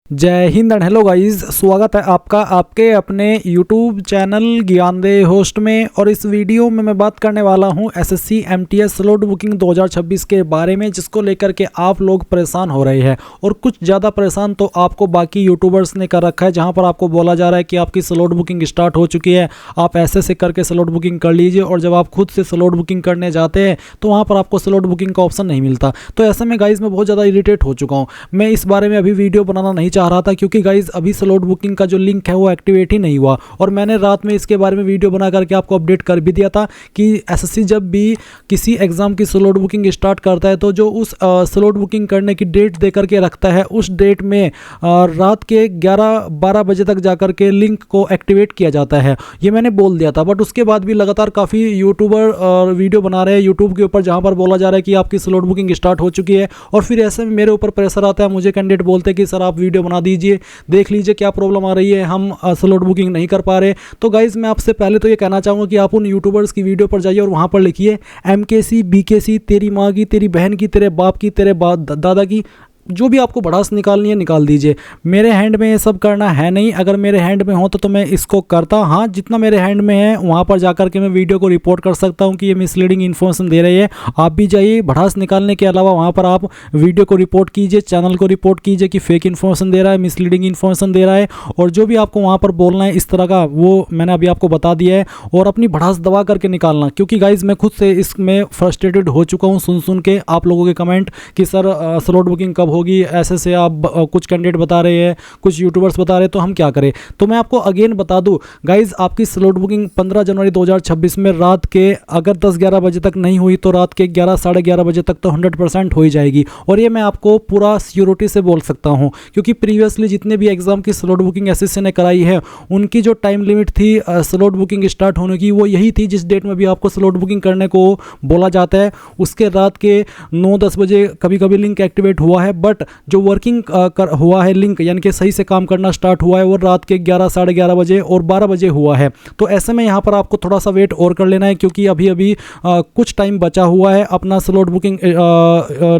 जय Hind and hello guys, स्वागत है आपका आपके अपने YouTube चैनल ज्ञानदेह होस्ट में। और इस वीडियो में मैं बात करने वाला हूं एसएससी एमटीएस स्लॉट बुकिंग 2026 के बारे में, जिसको लेकर के आप लोग परेशान हो रहे हैं। और कुछ ज़्यादा परेशान तो आपको बाकी यूट्यूबर्स ने कर रखा है, जहां पर आपको बोला जा रहा है कि आपकी स्लॉट बुकिंग स्टार्ट हो चुकी है, आप ऐसे से करके स्लॉट बुकिंग कर लीजिए। और जब आप खुद से स्लॉट बुकिंग करने जाते हैं तो वहाँ पर आपको स्लॉट बुकिंग का ऑप्शन नहीं मिलता। तो ऐसे में गाइज मैं बहुत ज़्यादा इरिटेट हो चुका हूँ। मैं इस बारे में अभी वीडियो बनाना नहीं चाह रहा था, क्योंकि गाइज अभी स्लॉट बुकिंग का जो लिंक है वो एक्टिवेट ही नहीं हुआ। और मैंने रात में इसके बारे में वीडियो बना करके आपको अपडेट कर भी दिया था कि एसएससी जब भी किसी एग्जाम की स्लॉट बुकिंग स्टार्ट करता है तो जो उस स्लॉट बुकिंग करने की डेट दे करके रखता है, उस डेट में रात के 11-12 बजे तक जाकर के लिंक को एक्टिवेट किया जाता है। ये मैंने बोल दिया था, बट उसके बाद भी लगातार काफ़ी यूट्यूबर वीडियो बना रहे हैं यूट्यूब के ऊपर, जहाँ पर बोला जा रहा है कि आपकी स्लॉट बुकिंग स्टार्ट हो चुकी है। और फिर ऐसे में मेरे ऊपर प्रेशर आता है, मुझे कैंडिडेट बोलते हैं कि सर आप वीडियो बना दीजिए, देख लीजिए क्या प्रॉब्लम आ रही है, हम स्लॉट बुकिंग नहीं कर पा रहे। तो गाइज मैं आपसे पहले तो ये कहना चाहूँगा कि आप उन यूट्यूबर्स की वीडियो पर जाइए और वहाँ पर लिखिए MKC BKC, तेरी माँ की, तेरी बहन की, तेरे बाप की, तेरे दादा की, जो भी आपको भड़ास निकालनी है निकाल दीजिए। मेरे हैंड में ये सब करना है नहीं। अगर मेरे हैंड में हो तो मैं इसको करता। हाँ, जितना मेरे हैंड में है वहाँ पर जाकर के मैं वीडियो को रिपोर्ट कर सकता हूँ कि ये मिसलीडिंग इन्फॉर्मेशन दे रही है। आप भी जाइए, भड़ास निकालने के अलावा वहाँ पर आप वीडियो को रिपोर्ट कीजिए, चैनल को रिपोर्ट कीजिए कि फेक इन्फॉर्मेशन दे रहा है, मिसलीडिंग इन्फॉर्मेशन दे रहा है। और जो भी आपको वहाँ पर बोलना है इस तरह का, वो मैंने अभी आपको बता दिया है। और अपनी भड़ास दबा करके निकालना, क्योंकि गाइज मैं खुद से इसमें फ्रस्ट्रेटेड हो चुका हूँ सुन के आप लोगों के कमेंट कि सर स्लॉट बुकिंग कब होगी, ऐसे से आप कुछ कैंडिडेट बता रहे हैं, कुछ यूट्यूबर्स बता रहे हैं, तो हम क्या करें। तो मैं आपको अगेन बता दूं गाइज, आपकी स्लॉट बुकिंग 15 जनवरी 2026 में रात के अगर 10-11 बजे तक नहीं हुई तो रात के 11-11:30 बजे तक तो 100% हो ही जाएगी। और ये मैं आपको पूरा सिक्योरिटी से बोल सकता हूं, क्योंकि प्रीवियसली जितने भी एग्जाम की स्लॉट बुकिंग एसएससी ने कराई है, उनकी जो टाइम लिमिट थी स्लॉट बुकिंग स्टार्ट होने की, वो यही थी जिस डेट में भी आपको स्लॉट बुकिंग करने को बोला जाता है। उसके रात के 9-10 बजे कभी कभी लिंक एक्टिवेट हुआ है, बट जो वर्किंग हुआ है लिंक, यानी कि सही से काम करना स्टार्ट हुआ है, वो रात के 11-11:30 बजे और 12 बजे हुआ है। तो ऐसे में यहाँ पर आपको थोड़ा सा वेट और कर लेना है, क्योंकि अभी अभी कुछ टाइम बचा हुआ है अपना स्लॉट बुकिंग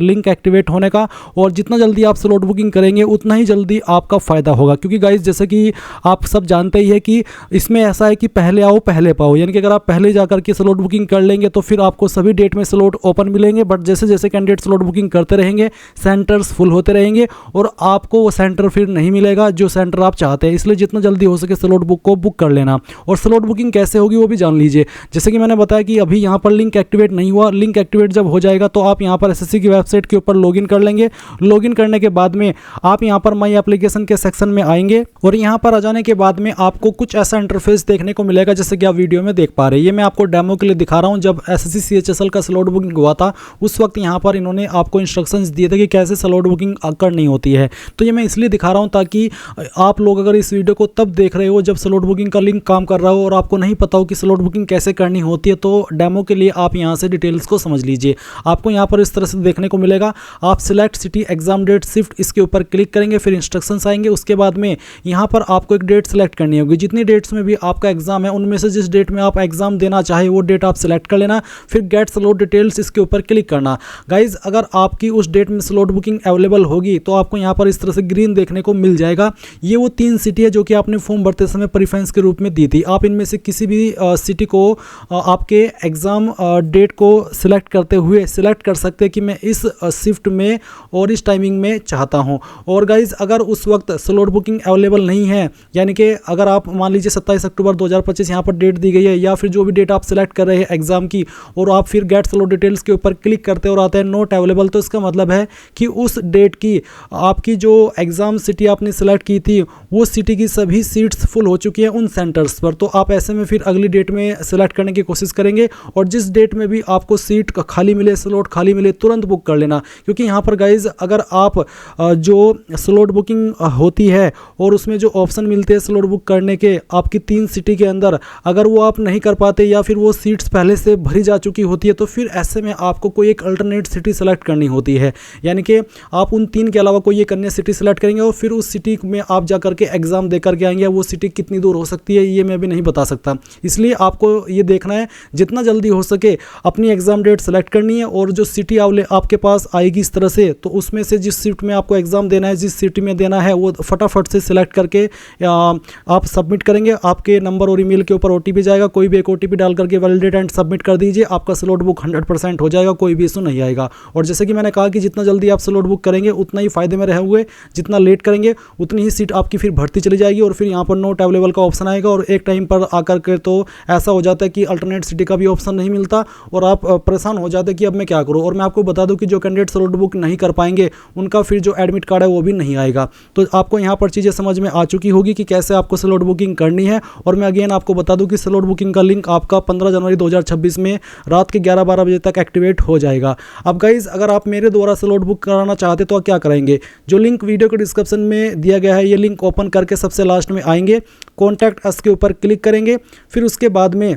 लिंक एक्टिवेट होने का। और जितना जल्दी आप स्लॉट बुकिंग करेंगे उतना ही जल्दी आपका फ़ायदा होगा। क्योंकि गाइज जैसे कि आप सब जानते ही है कि इसमें ऐसा है कि पहले आओ पहले पाओ, यानी कि अगर आप पहले जाकर के स्लॉट बुकिंग कर लेंगे तो फिर आपको सभी डेट में स्लॉट ओपन मिलेंगे। बट जैसे जैसे कैंडिडेट स्लॉट बुकिंग करते रहेंगे, सेंटर्स फुल होते रहेंगे और आपको वो सेंटर फिर नहीं मिलेगा जो सेंटर आप चाहते हैं। इसलिए जितना जल्दी हो सके स्लॉट बुक को बुक कर लेना। और स्लॉट बुकिंग कैसे होगी वो भी जान लीजिए। जैसे कि मैंने बताया कि अभी यहाँ पर लिंक एक्टिवेट नहीं हुआ, लिंक एक्टिवेट जब हो जाएगा तो आप यहाँ पर एसएससी की वेबसाइट के ऊपर लॉगिन कर लेंगे। लॉगिन करने के बाद में आप यहाँ पर माई एप्लीकेशन के सेक्शन में आएंगे और यहाँ पर आ जाने के बाद में आपको कुछ ऐसा इंटरफेस देखने को मिलेगा जैसे कि आप वीडियो में देख पा रहे हैं। ये मैं आपको डेमो के लिए दिखा रहा हूँ। जब एसएससी CHSL का स्लॉट बुकिंग हुआ था उस वक्त यहाँ पर इन्होंने आपको इंस्ट्रक्शंस दिए थे कि कैसे स्लॉट बुकिंग करनी होती है। तो ये मैं इसलिए दिखा रहा हूं ताकि आप लोग अगर इस वीडियो को तब देख रहे हो जब स्लॉट बुकिंग का लिंक काम कर रहा हो और आपको नहीं पता हो कि स्लॉट बुकिंग कैसे करनी होती है, तो डेमो के लिए आप यहां से डिटेल्स को समझ लीजिए। आपको यहां पर इस तरह से देखने को मिलेगा। आप select city exam date shift, इसके ऊपर क्लिक करेंगे, फिर इंस्ट्रक्शंस आएंगे। उसके बाद में यहां पर आपको एक डेट सेलेक्ट करनी होगी। जितनी डेट्स में भी आपका एग्जाम है उनमें से जिस डेट में आप एग्जाम देना चाहे वो डेट आप सिलेक्ट कर लेना। फिर गेट स्लॉट डिटेल्स, इसके ऊपर क्लिक करना। गाइज अगर आपकी उस डेट में स्लॉट बुकिंग अवेलेबल होगी तो आपको यहाँ पर इस तरह से ग्रीन देखने को मिल जाएगा। ये वो 3 सिटी है जो कि आपने फॉर्म भरते समय प्रेफरेंस के रूप में दी थी। आप इनमें से किसी भी सिटी को आपके एग्जाम डेट को सिलेक्ट करते हुए सिलेक्ट कर सकते हैं कि मैं इस शिफ्ट में और इस टाइमिंग में चाहता हूं। और गाइज अगर उस वक्त स्लॉट बुकिंग अवेलेबल नहीं है, यानी कि अगर आप मान लीजिए 27 अक्टूबर 2025 यहाँ पर डेट दी गई है, या फिर जो भी डेट आप सिलेक्ट कर रहे हैं एग्जाम की, और आप फिर गेट स्लॉट डिटेल्स के ऊपर क्लिक करते और आता है नॉट अवेलेबल, तो इसका मतलब है कि उस डेट की आपकी जो एग्जाम सिटी आपने सेलेक्ट की थी वो सिटी की सभी सीट्स फुल हो चुकी हैं उन सेंटर्स पर। तो आप ऐसे में फिर अगली डेट में सेलेक्ट करने की कोशिश करेंगे और जिस डेट में भी आपको सीट खाली मिले, स्लॉट खाली मिले, तुरंत बुक कर लेना। क्योंकि यहाँ पर गाइज अगर आप जो स्लॉट बुकिंग होती है और उसमें जो ऑप्शन मिलते हैं स्लॉट बुक करने के आपकी 3 सिटी के अंदर, अगर वो आप नहीं कर पाते या फिर वो सीट्स पहले से भरी जा चुकी होती है, तो फिर ऐसे में आपको कोई एक अल्टरनेट सिटी सेलेक्ट करनी होती है। यानी कि आप उन 3 के अलावा कोई एक अन्य सिटी सेलेक्ट करेंगे और फिर उस सिटी में आप जा करके एग्ज़ाम दे करके आएंगे। वो सिटी कितनी दूर हो सकती है ये मैं भी नहीं बता सकता, इसलिए आपको ये देखना है जितना जल्दी हो सके अपनी एग्ज़ाम डेट सेलेक्ट करनी है और जो सिटी आपके पास आएगी इस तरह से, तो उसमें से जिस सीट में आपको एग्ज़ाम देना है, जिस सिटी में देना है, वो फटाफट से सिलेक्ट करके आप सबमिट करेंगे। आपके नंबर और ईमेल के ऊपर OTP जाएगा, कोई भी एक OTP डाल करके वैलिडेट एंड सबमिट कर दीजिए, आपका स्लॉट बुक 100% हो जाएगा, कोई भी इशू नहीं आएगा। और जैसे कि मैंने कहा कि जितना जल्दी आप स्लॉट बुक करेंगे उतना ही फायदे में रहेंगे, जितना लेट करेंगे उतनी ही सीट आपकी फिर भर्ती चली जाएगी और फिर यहाँ पर नोट अवेलेबल का ऑप्शन आएगा और एक टाइम पर आकर के तो ऐसा हो जाता है कि अल्टरनेट सिटी का भी ऑप्शन नहीं मिलता और आप परेशान हो जाते हैं कि अब मैं क्या करूँ। और मैं आपको बता दूं कि जो कैंडिडेट स्लॉट बुक नहीं कर पाएंगे उनका फिर जो एडमिट कार्ड है वो भी नहीं आएगा। तो आपको यहाँ पर चीज़ें समझ में आ चुकी होगी कि कैसे आपको स्लॉट बुकिंग करनी है। और मैं अगेन आपको बता दूं कि स्लॉट बुकिंग का लिंक आपका 15 जनवरी 2026 में रात के 11-12 बजे तक एक्टिवेट हो जाएगा। अब गाइज अगर आप मेरे द्वारा स्लॉट बुक कराना चाहते तो क्या करेंगे, जो लिंक वीडियो के डिस्क्रिप्शन में दिया गया है ये लिंक ओपन करके सबसे लास्ट में आएंगे, कॉन्टैक्ट अस के ऊपर क्लिक करेंगे। फिर उसके बाद में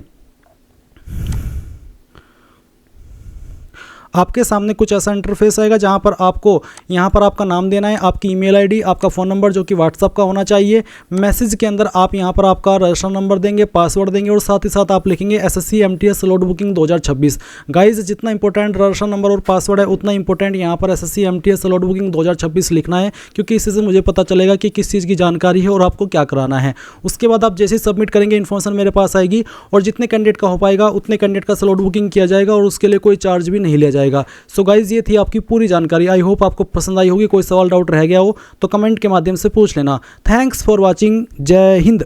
आपके सामने कुछ ऐसा इंटरफेस आएगा जहां पर आपको यहां पर आपका नाम देना है, आपकी ईमेल आईडी, आपका फ़ोन नंबर जो कि व्हाट्सअप का होना चाहिए। मैसेज के अंदर आप यहां पर आपका रजिस्ट्रेशन नंबर देंगे, पासवर्ड देंगे और साथ ही साथ आप लिखेंगे SSC MTS slot booking 2026। Guys जितना इंपॉर्टेंट रजिस्ट्रेशन नंबर और पासवर्ड है उतना इंपॉर्टेंट यहाँ पर SSC MTS स्लॉट बुकिंग 2026 लिखना है, क्योंकि इससे से मुझे पता चलेगा कि किस चीज़ की जानकारी है और आपको क्या कराना है। उसके बाद आप जैसे ही सबमिट करेंगे इन्फॉर्मेशन मेरे पास आएगी और जितने कैंडिडेट का हो पाएगा उतने कैंडिडेट का स्लॉट बुकिंग किया जाएगा और उसके लिए कोई चार्ज भी नहीं लिया जाएगा। सो गाइज ये थी आपकी पूरी जानकारी। आई होप आपको पसंद आई होगी। कोई सवाल डाउट रह गया हो तो कमेंट के माध्यम से पूछ लेना। Thanks for watching. जय हिंद।